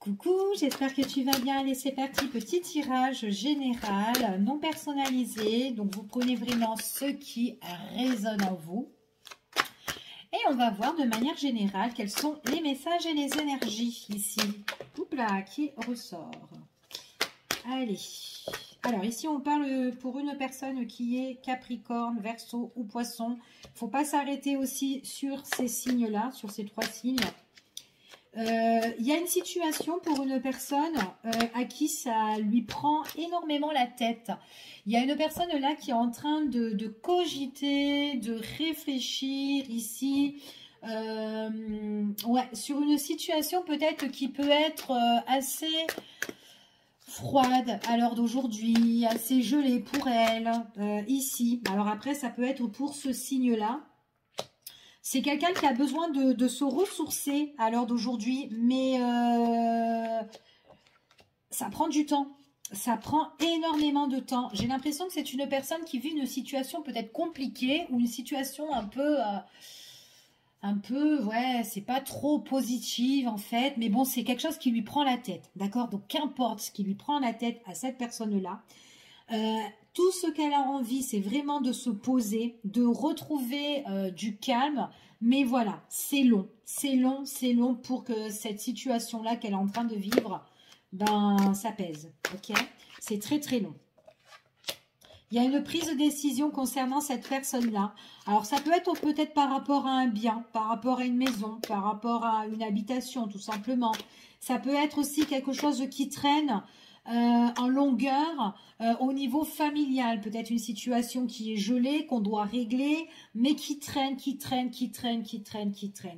Coucou, j'espère que tu vas bien. Allez, c'est parti, petit tirage général, non personnalisé. Donc, vous prenez vraiment ce qui résonne en vous. Et on va voir de manière générale quels sont les messages et les énergies ici. Oups là, qui ressort. Allez. Alors, ici, on parle pour une personne qui est Capricorne, Verseau ou Poisson. Il ne faut pas s'arrêter aussi sur ces signes-là, sur ces trois signes. Il y a une situation pour une personne à qui ça lui prend énormément la tête. Il y a une personne là qui est en train de cogiter, de réfléchir ici, ouais, sur une situation peut-être qui peut être assez froide à l'heure d'aujourd'hui, assez gelée pour elle, ici. Alors après, ça peut être pour ce signe-là. C'est quelqu'un qui a besoin de se ressourcer à l'heure d'aujourd'hui, mais ça prend du temps. Ça prend énormément de temps. J'ai l'impression que c'est une personne qui vit une situation peut-être compliquée ou une situation un peu, ouais, c'est pas trop positive en fait. Mais bon, c'est quelque chose qui lui prend la tête, d'accord? Donc, qu'importe ce qui lui prend la tête à cette personne-là. Tout ce qu'elle a envie, c'est vraiment de se poser, de retrouver du calme. Mais voilà, c'est long, c'est long, c'est long pour que cette situation-là qu'elle est en train de vivre, ben, ça pèse, ok? C'est très, très long. Il y a une prise de décision concernant cette personne-là. Alors, ça peut être peut-être par rapport à un bien, par rapport à une maison, par rapport à une habitation, tout simplement. Ça peut être aussi quelque chose qui traîne en longueur au niveau familial, peut-être une situation qui est gelée, qu'on doit régler, mais qui traîne,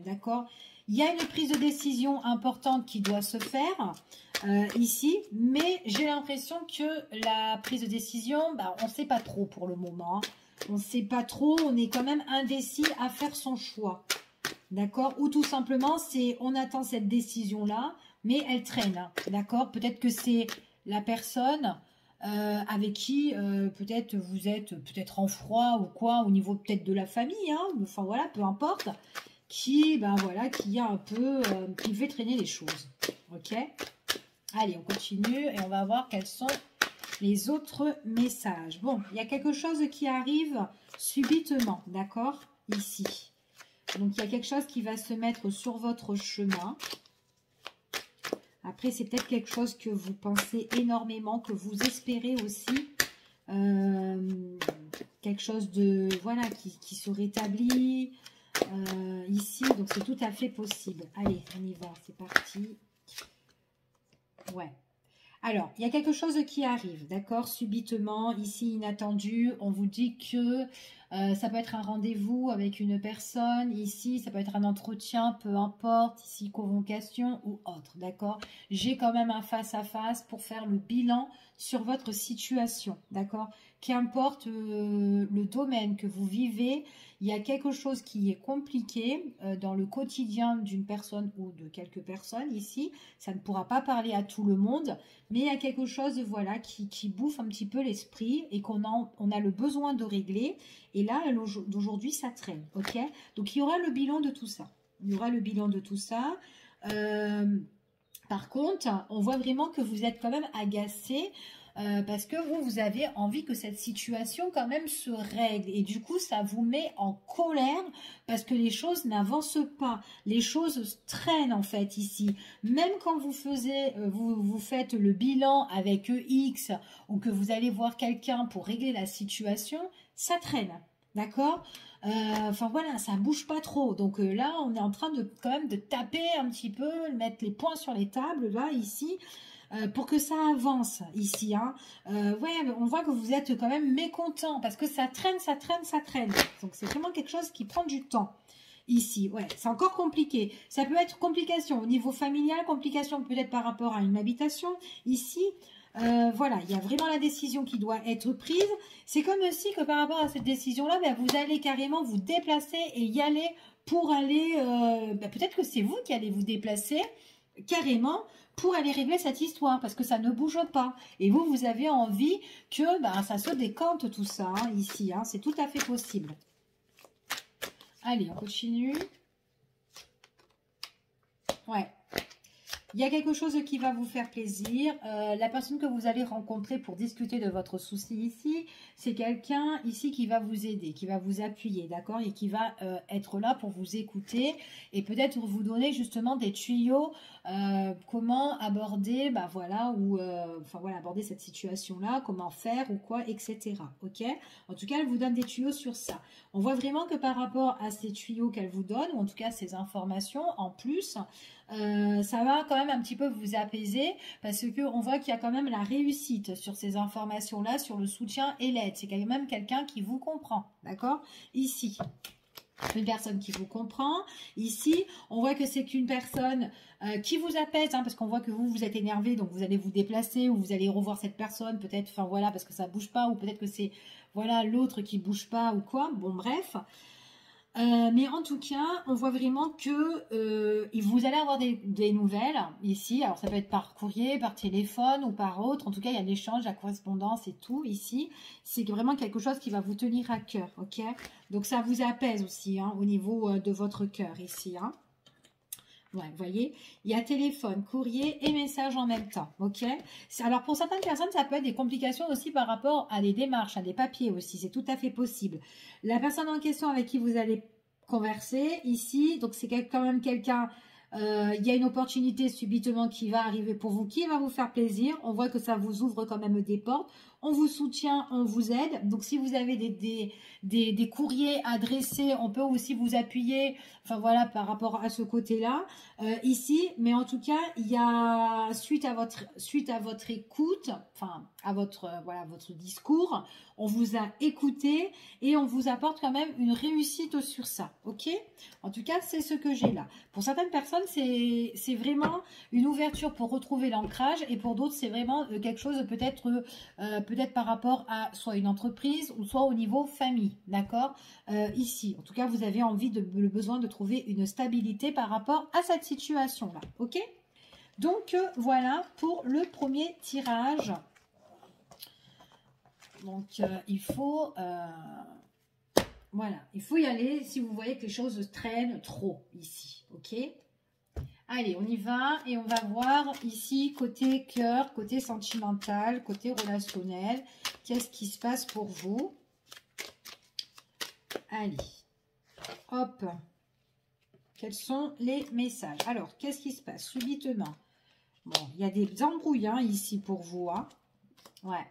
d'accord? Il y a une prise de décision importante qui doit se faire ici, mais j'ai l'impression que la prise de décision, bah, on ne sait pas trop pour le moment. On ne sait pas trop, on est quand même indécis à faire son choix, d'accord? Ou tout simplement, c'est on attend cette décision-là, mais elle traîne, d'accord? Peut-être que c'est la personne avec qui peut-être vous êtes peut-être en froid ou quoi, au niveau peut-être de la famille, hein, enfin voilà, peu importe, qui, ben voilà, qui a un peu, qui fait traîner les choses, ok? Allez, on continue et on va voir quels sont les autres messages. Bon, il y a quelque chose qui arrive subitement, d'accord? Ici. Donc, il y a quelque chose qui va se mettre sur votre chemin. Après, c'est peut-être quelque chose que vous pensez énormément, que vous espérez aussi. Quelque chose de, voilà, qui se rétablit ici. Donc, c'est tout à fait possible. Allez, on y va. C'est parti. Ouais. Alors, il y a quelque chose qui arrive, d'accord, subitement, ici, inattendu. On vous dit que ça peut être un rendez-vous avec une personne. Ici, ça peut être un entretien, peu importe. Ici, convocation ou autre, d'accord. J'ai quand même un face-à-face pour faire le bilan sur votre situation, d'accord. Qu'importe le domaine que vous vivez, il y a quelque chose qui est compliqué dans le quotidien d'une personne ou de quelques personnes ici. Ça ne pourra pas parler à tout le monde, mais il y a quelque chose, voilà, qui bouffe un petit peu l'esprit et on a le besoin de régler. Et là, d'aujourd'hui, ça traîne, ok? Donc, il y aura le bilan de tout ça. Il y aura le bilan de tout ça. Par contre, on voit vraiment que vous êtes quand même agacé parce que vous avez envie que cette situation quand même se règle. Et du coup, ça vous met en colère parce que les choses n'avancent pas. Les choses traînent en fait ici. Même quand vous faites le bilan avec EX ou que vous allez voir quelqu'un pour régler la situation, ça traîne. D'accord? Enfin voilà, ça bouge pas trop. Donc là, on est en train de quand même de taper un petit peu, mettre les points sur les tables, là, ici, pour que ça avance, ici. Hein. Ouais, on voit que vous êtes quand même mécontent, parce que ça traîne, ça traîne, ça traîne. Donc c'est vraiment quelque chose qui prend du temps. Ici, ouais, c'est encore compliqué. Ça peut être complication au niveau familial, complication peut-être par rapport à une habitation. Ici, voilà, il y a vraiment la décision qui doit être prise. C'est comme aussi que par rapport à cette décision-là, ben, vous allez carrément vous déplacer et y aller pour aller... ben, peut-être que c'est vous qui allez vous déplacer carrément pour aller régler cette histoire parce que ça ne bouge pas. Et vous avez envie que ben, ça se décante tout ça, hein, ici. Hein, c'est tout à fait possible. Allez, on continue. Ouais. Il y a quelque chose qui va vous faire plaisir. La personne que vous allez rencontrer pour discuter de votre souci ici, c'est quelqu'un ici qui va vous aider, qui va vous appuyer, d'accord? Et qui va être là pour vous écouter et peut-être vous donner justement des tuyaux, comment aborder, bah voilà, ou enfin voilà, aborder cette situation-là, comment faire ou quoi, etc. Ok? En tout cas, elle vous donne des tuyaux sur ça. On voit vraiment que par rapport à ces tuyaux qu'elle vous donne, ou en tout cas ces informations en plus, ça va quand même un petit peu vous apaiser parce que on voit qu'il y a quand même la réussite sur ces informations-là, sur le soutien et l'aide. C'est quand même quelqu'un qui vous comprend, d'accord? Ici, une personne qui vous comprend. Ici, on voit que c'est qu'une personne qui vous apaise, hein, parce qu'on voit que vous êtes énervé, donc vous allez vous déplacer ou vous allez revoir cette personne, peut-être, enfin voilà, parce que ça bouge pas, ou peut-être que c'est, voilà, l'autre qui bouge pas ou quoi. Bon, bref. Mais en tout cas, on voit vraiment que vous allez avoir des nouvelles ici. Alors, ça peut être par courrier, par téléphone ou par autre. En tout cas, il y a l'échange, la correspondance et tout ici. C'est vraiment quelque chose qui va vous tenir à cœur, ok? Donc, ça vous apaise aussi hein, au niveau de votre cœur ici, hein. Ouais, vous voyez, il y a téléphone, courrier et message en même temps, ok? Alors, pour certaines personnes, ça peut être des complications aussi par rapport à des démarches, à des papiers aussi, c'est tout à fait possible. La personne en question avec qui vous allez converser ici, donc c'est quand même quelqu'un, il y a une opportunité subitement qui va arriver pour vous, qui va vous faire plaisir. On voit que ça vous ouvre quand même des portes. On vous soutient, on vous aide. Donc, si vous avez des courriers adressés, on peut aussi vous appuyer, enfin voilà, par rapport à ce côté-là, ici. Mais en tout cas, il y a, suite à votre écoute, enfin, à votre, voilà, votre discours, on vous a écouté et on vous apporte quand même une réussite sur ça, ok? En tout cas, c'est ce que j'ai là. Pour certaines personnes, c'est vraiment une ouverture pour retrouver l'ancrage et pour d'autres, c'est vraiment quelque chose peut-être par rapport à soit une entreprise ou soit au niveau famille, d'accord? Ici, en tout cas, vous avez le besoin de trouver une stabilité par rapport à cette situation-là, ok? Donc, voilà pour le premier tirage. Donc, il faut... voilà, il faut y aller si vous voyez que les choses traînent trop ici, ok? Allez, on y va et on va voir ici côté cœur, côté sentimental, côté relationnel. Qu'est-ce qui se passe pour vous? Allez, hop. Quels sont les messages? Alors, qu'est-ce qui se passe subitement? Bon, il y a des embrouilles hein, ici pour vous. Hein. Ouais.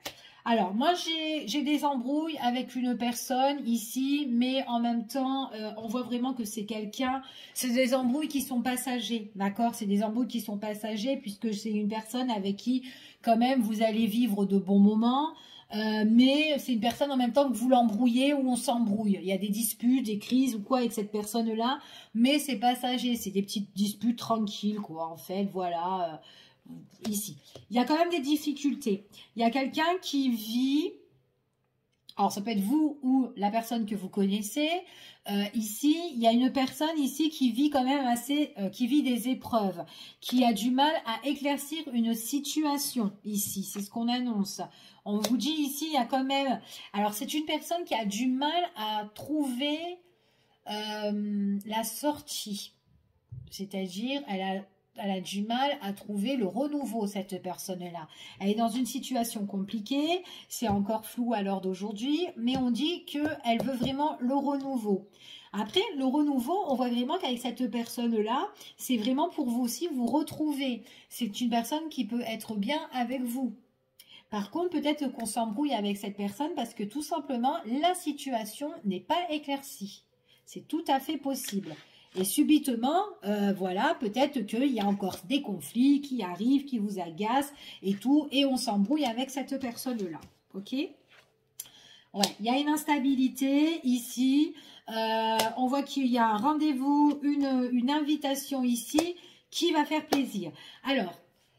Alors, moi, j'ai des embrouilles avec une personne ici, mais en même temps, on voit vraiment que c'est quelqu'un... C'est des embrouilles qui sont passagers, d'accord? C'est des embrouilles qui sont passagers, puisque c'est une personne avec qui, quand même, vous allez vivre de bons moments, mais c'est une personne en même temps que vous l'embrouillez ou on s'embrouille. Il y a des disputes, des crises ou quoi avec cette personne-là, mais c'est passager, c'est des petites disputes tranquilles, quoi, en fait, voilà... ici, il y a quand même des difficultés. Il y a quelqu'un qui vit, alors ça peut être vous ou la personne que vous connaissez. Ici, il y a une personne ici qui vit quand même qui vit des épreuves, qui a du mal à éclaircir une situation ici. C'est ce qu'on annonce. On vous dit ici, il y a quand même, alors c'est une personne qui a du mal à trouver la sortie. C'est-à-dire, elle a du mal à trouver le renouveau, cette personne-là. Elle est dans une situation compliquée, c'est encore flou à l'heure d'aujourd'hui, mais on dit qu'elle veut vraiment le renouveau. Après, le renouveau, on voit vraiment qu'avec cette personne-là, c'est vraiment pour vous aussi vous retrouver. C'est une personne qui peut être bien avec vous. Par contre, peut-être qu'on s'embrouille avec cette personne parce que tout simplement, la situation n'est pas éclaircie. C'est tout à fait possible. Et subitement, voilà, peut-être qu'il y a encore des conflits qui arrivent, qui vous agacent et tout, et on s'embrouille avec cette personne-là, ok? Ouais, il y a une instabilité ici, on voit qu'il y a un rendez-vous, une invitation ici qui va faire plaisir. Alors,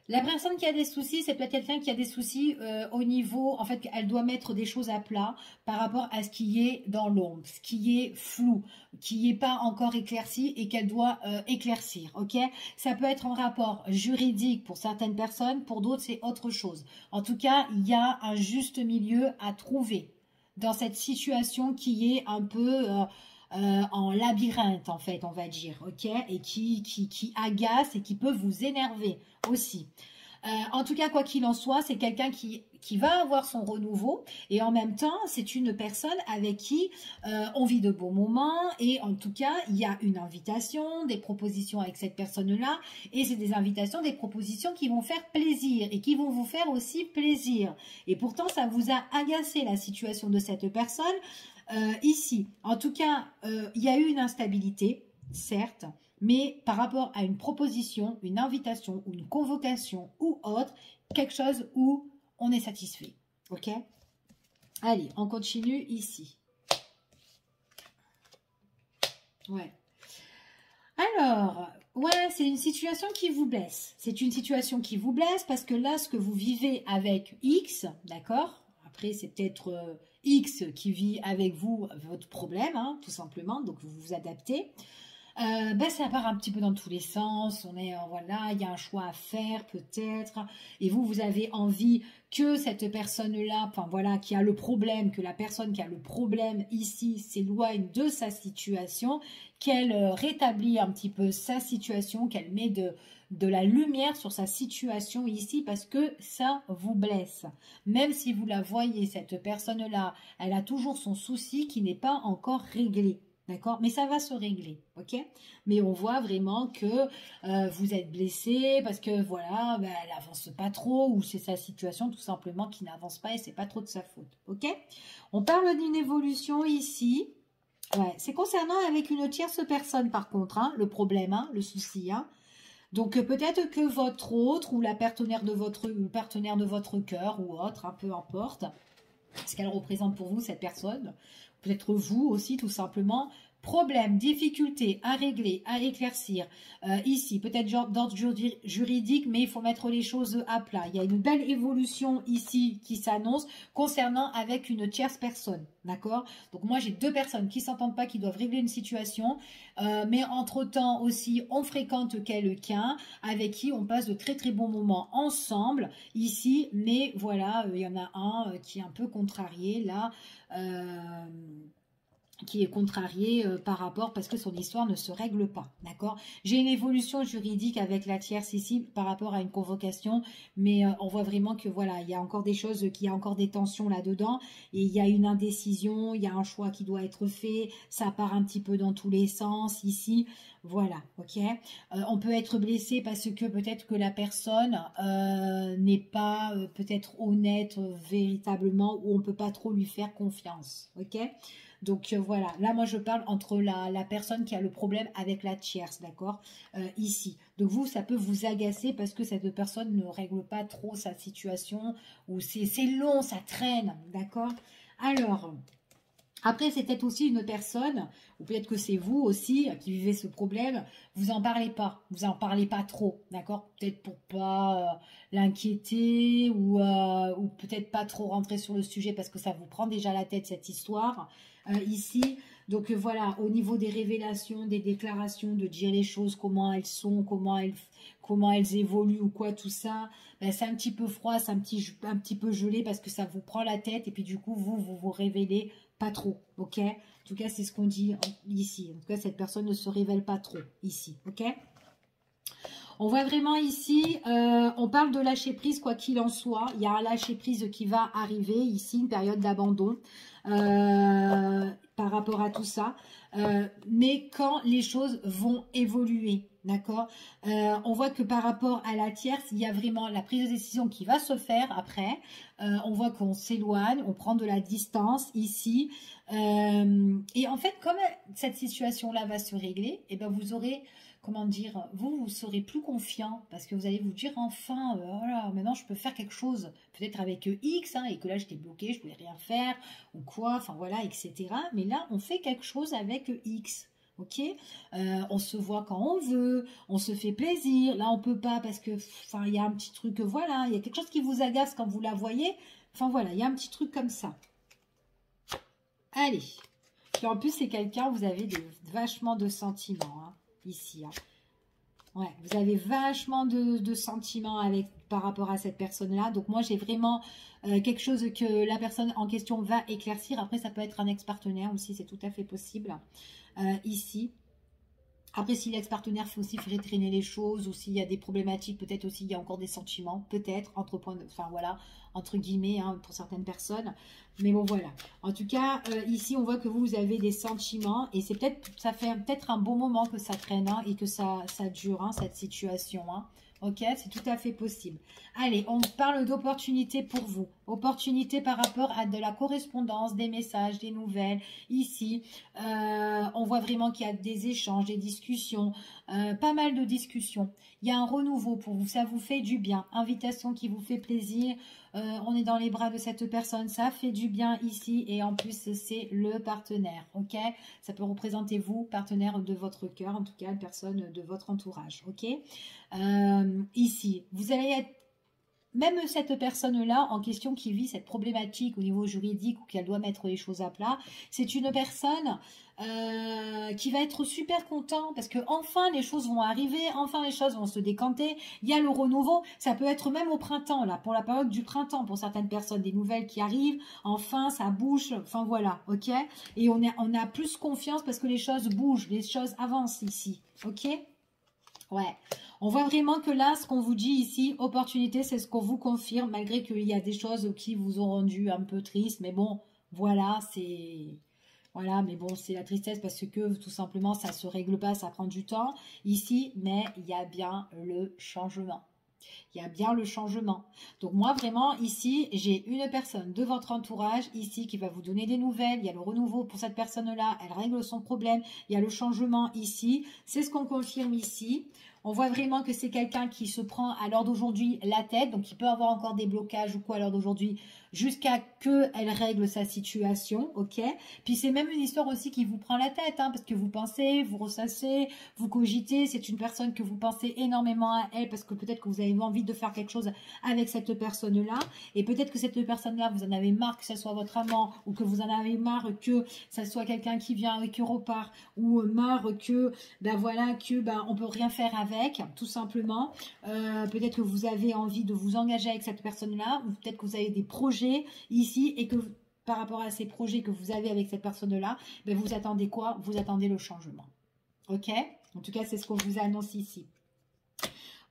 la personne qui a des soucis, c'est peut-être quelqu'un qui a des soucis au niveau... En fait, elle doit mettre des choses à plat par rapport à ce qui est dans l'ombre, ce qui est flou, qui n'est pas encore éclairci et qu'elle doit éclaircir, ok? Ça peut être en rapport juridique pour certaines personnes, pour d'autres, c'est autre chose. En tout cas, il y a un juste milieu à trouver dans cette situation qui est un peu... en labyrinthe, en fait, on va dire, ok, et qui agace et qui peut vous énerver aussi. En tout cas, quoi qu'il en soit, c'est quelqu'un qui va avoir son renouveau et en même temps, c'est une personne avec qui on vit de beaux moments et en tout cas, il y a une invitation, des propositions avec cette personne-là et c'est des invitations, des propositions qui vont faire plaisir et qui vont vous faire aussi plaisir. Et pourtant, ça vous a agacé la situation de cette personne ici. En tout cas, il y a eu une instabilité, certes, mais par rapport à une proposition, une invitation ou une convocation ou autre, quelque chose où on est satisfait. Ok? Allez, on continue ici. Ouais. Alors, ouais, c'est une situation qui vous blesse. C'est une situation qui vous blesse parce que là, ce que vous vivez avec X, d'accord? Après, c'est peut-être X qui vit avec vous votre problème, hein, tout simplement. Donc, vous vous adaptez. Ça part un petit peu dans tous les sens, voilà, il y a un choix à faire peut-être, et vous avez envie que cette personne-là, enfin voilà, qui a le problème, que la personne qui a le problème ici s'éloigne de sa situation, qu'elle rétablit un petit peu sa situation, qu'elle met de la lumière sur sa situation ici parce que ça vous blesse. Même si vous la voyez, cette personne-là, elle a toujours son souci qui n'est pas encore réglé. D'accord? Mais ça va se régler, ok? Mais on voit vraiment que vous êtes blessé parce que voilà, elle avance pas trop ou c'est sa situation tout simplement qui n'avance pas et c'est pas trop de sa faute, ok? On parle d'une évolution ici. Ouais, c'est concernant avec une tierce personne par contre, hein, le problème, hein, le souci, hein. Donc peut-être que votre autre ou la partenaire de votre cœur ou autre, hein, peu importe, ce qu'elle représente pour vous, cette personne, peut-être vous aussi tout simplement, problème, difficulté à régler, à éclaircir, ici, peut-être d'ordre juridique, mais il faut mettre les choses à plat. Il y a une belle évolution ici qui s'annonce concernant avec une tierce personne, d'accord? Donc moi j'ai deux personnes qui s'entendent pas, qui doivent régler une situation, mais entre-temps aussi on fréquente quelqu'un avec qui on passe de très très bons moments ensemble ici, mais voilà, il y en a un qui est un peu contrarié là, qui est contrarié par rapport parce que son histoire ne se règle pas, d'accord? J'ai une évolution juridique avec la tierce ici par rapport à une convocation, mais on voit vraiment que voilà, il y a encore des choses, qu'il y a encore des tensions là-dedans, et il y a une indécision, il y a un choix qui doit être fait, ça part un petit peu dans tous les sens ici, voilà, ok? On peut être blessé parce que peut-être que la personne n'est pas peut-être honnête véritablement, ou on peut pas trop lui faire confiance, ok? Donc voilà, là moi je parle entre la personne qui a le problème avec la tierce, d'accord, ici. Donc vous, ça peut vous agacer parce que cette personne ne règle pas trop sa situation, ou c'est long, ça traîne, d'accord. Alors, après c'est peut-être aussi une personne, ou peut-être que c'est vous aussi qui vivez ce problème, vous en parlez pas trop, d'accord, peut-être pour pas l'inquiéter, ou peut-être pas trop rentrer sur le sujet parce que ça vous prend déjà la tête cette histoire, ici. Donc voilà, au niveau des révélations, des déclarations, de dire les choses, comment elles sont, comment elles évoluent ou quoi, tout ça, ben, c'est un petit peu froid, c'est un petit peu gelé parce que ça vous prend la tête et puis du coup, vous révélez pas trop, ok? En tout cas, c'est ce qu'on dit ici. En tout cas, cette personne ne se révèle pas trop ici, ok? On voit vraiment ici, on parle de lâcher prise quoi qu'il en soit. Il y a un lâcher prise qui va arriver ici, une période d'abandon par rapport à tout ça. Mais quand les choses vont évoluer, d'accord, on voit que par rapport à la tierce, il y a vraiment la prise de décision qui va se faire après. On voit qu'on s'éloigne, on prend de la distance ici. Et en fait, comme cette situation-là va se régler, et ben vous aurez... Comment dire, vous serez plus confiant parce que vous allez vous dire enfin, voilà, maintenant je peux faire quelque chose, peut-être avec X, hein, et que là j'étais bloqué, je pouvais rien faire, ou quoi, enfin voilà, etc. Mais là, on fait quelque chose avec X, ok, on se voit quand on veut, on se fait plaisir, là on peut pas parce que, enfin, il y a un petit truc, voilà, il y a quelque chose qui vous agace quand vous la voyez, enfin voilà, il y a un petit truc comme ça. Allez, puis en plus c'est quelqu'un, vous avez vachement de sentiments, hein. Ici, hein. Ouais, vous avez vachement de sentiments par rapport à cette personne-là. Donc moi, j'ai vraiment quelque chose que la personne en question va éclaircir. Après, ça peut être un ex-partenaire aussi, c'est tout à fait possible ici. Après, si l'ex-partenaire fait aussi faire traîner les choses, ou s'il y a des problématiques, peut-être aussi il y a encore des sentiments, peut-être, enfin voilà, entre guillemets, hein, pour certaines personnes. Mais bon, voilà. En tout cas, ici, on voit que vous avez des sentiments, et c'est peut-être, ça fait peut-être un bon moment que ça traîne, hein, et que ça dure, hein, cette situation, hein. Ok, c'est tout à fait possible. Allez, on parle d'opportunités pour vous. Opportunités par rapport à de la correspondance, des messages, des nouvelles. Ici, on voit vraiment qu'il y a des échanges, des discussions, pas mal de discussions. Il y a un renouveau pour vous, ça vous fait du bien. Invitation qui vous fait plaisir. On est dans les bras de cette personne, ça fait du bien ici. Et en plus, c'est le partenaire, ok? Ça peut représenter vous, partenaire de votre cœur, en tout cas, une personne de votre entourage, ok? Ici, vous allez être, même cette personne-là en question qui vit cette problématique au niveau juridique ou qu'elle doit mettre les choses à plat, c'est une personne qui va être super content parce que enfin les choses vont arriver, enfin les choses vont se décanter, il y a le renouveau, ça peut être même au printemps, là, pour la période du printemps, pour certaines personnes, des nouvelles qui arrivent, enfin ça bouge, enfin voilà, ok? Et on a plus confiance parce que les choses bougent, les choses avancent ici, ok? Ouais, on voit vraiment que là, ce qu'on vous dit ici, opportunité, c'est ce qu'on vous confirme, malgré qu'il y a des choses qui vous ont rendu un peu triste. Mais bon, voilà, c'est... Voilà, mais bon, c'est la tristesse parce que tout simplement, ça se règle pas, ça prend du temps ici, mais il y a bien le changement. Il y a bien le changement. Donc moi, vraiment, ici, j'ai une personne de votre entourage, ici, qui va vous donner des nouvelles. Il y a le renouveau pour cette personne-là. Elle règle son problème. Il y a le changement ici. C'est ce qu'on confirme ici. On voit vraiment que c'est quelqu'un qui se prend à l'heure d'aujourd'hui la tête. Donc, il peut avoir encore des blocages ou quoi à l'heure d'aujourd'hui jusqu'à qu'elle règle sa situation, ok? Puis c'est même une histoire aussi qui vous prend la tête, hein, parce que vous pensez, vous ressassez, vous cogitez, c'est une personne que vous pensez énormément à elle, parce que peut-être que vous avez envie de faire quelque chose avec cette personne-là, et peut-être que cette personne-là, vous en avez marre que ce soit votre amant, ou que vous en avez marre que ça soit quelqu'un qui vient et qui repart, ou marre que, ben voilà, que ben on peut rien faire avec, tout simplement. Peut-être que vous avez envie de vous engager avec cette personne-là, ou peut-être que vous avez des projets ici et que par rapport à ces projets que vous avez avec cette personne-là, ben vous attendez quoi? Vous attendez le changement. Ok? En tout cas, c'est ce qu'on vous annonce ici.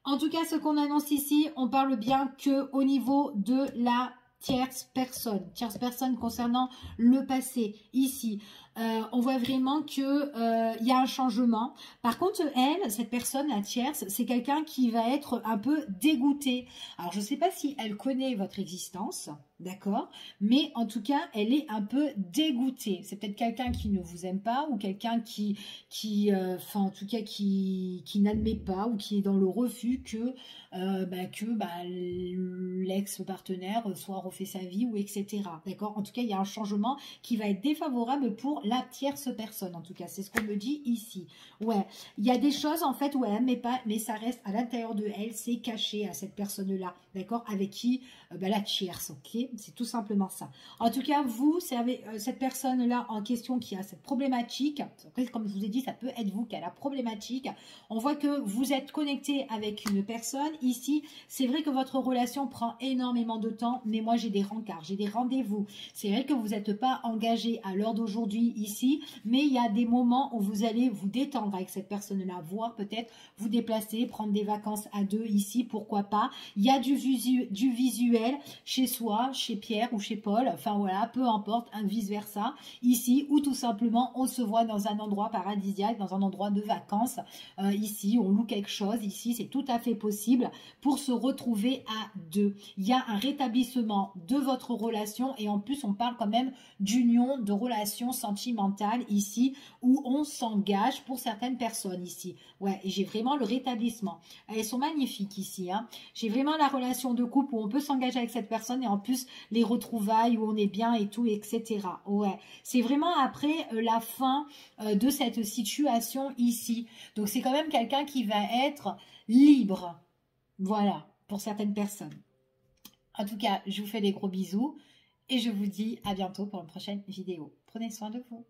En tout cas, ce qu'on annonce ici, on parle bien que au niveau de la tierce personne concernant le passé. Ici, on voit vraiment que y a un changement. Par contre, elle, cette personne, la tierce, c'est quelqu'un qui va être un peu dégoûté. Alors, je ne sais pas si elle connaît votre existence, d'accord, mais en tout cas, elle est un peu dégoûtée. C'est peut-être quelqu'un qui ne vous aime pas ou quelqu'un enfin, en tout cas, qui n'admet pas ou qui est dans le refus que l'ex-partenaire soit refait sa vie ou etc. D'accord. En tout cas, il y a un changement qui va être défavorable pour la tierce personne. En tout cas, c'est ce qu'on me dit ici. Ouais, il y a des choses en fait où elle n'aime pas, mais ça reste à l'intérieur de elle, c'est caché à cette personne-là, d'accord, avec qui la tierce, ok, c'est tout simplement ça. En tout cas, vous, c'est avec cette personne-là en question qui a cette problématique. Après, comme je vous ai dit, ça peut être vous qui a la problématique. On voit que vous êtes connecté avec une personne. Ici, c'est vrai que votre relation prend énormément de temps, mais moi, j'ai des rencarts, j'ai des rendez-vous. C'est vrai que vous n'êtes pas engagé à l'heure d'aujourd'hui ici, mais il y a des moments où vous allez vous détendre avec cette personne-là, voire peut-être vous déplacer, prendre des vacances à deux ici, pourquoi pas. Il y a du visuel chez soi, chez Pierre ou chez Paul, enfin voilà, peu importe, un vice-versa, ici, ou tout simplement, on se voit dans un endroit paradisiaque, dans un endroit de vacances, ici, on loue quelque chose, ici, c'est tout à fait possible pour se retrouver à deux. Il y a un rétablissement de votre relation et en plus, on parle quand même d'union, de relations sentimentales ici, où on s'engage pour certaines personnes ici. Ouais, et j'ai vraiment le rétablissement. Elles sont magnifiques ici, hein. J'ai vraiment la relation de couple où on peut s'engager avec cette personne et en plus les retrouvailles où on est bien et tout, etc. Ouais, c'est vraiment après la fin de cette situation ici. Donc c'est quand même quelqu'un qui va être libre. Voilà, pour certaines personnes. En tout cas, je vous fais des gros bisous et je vous dis à bientôt pour une prochaine vidéo. Prenez soin de vous.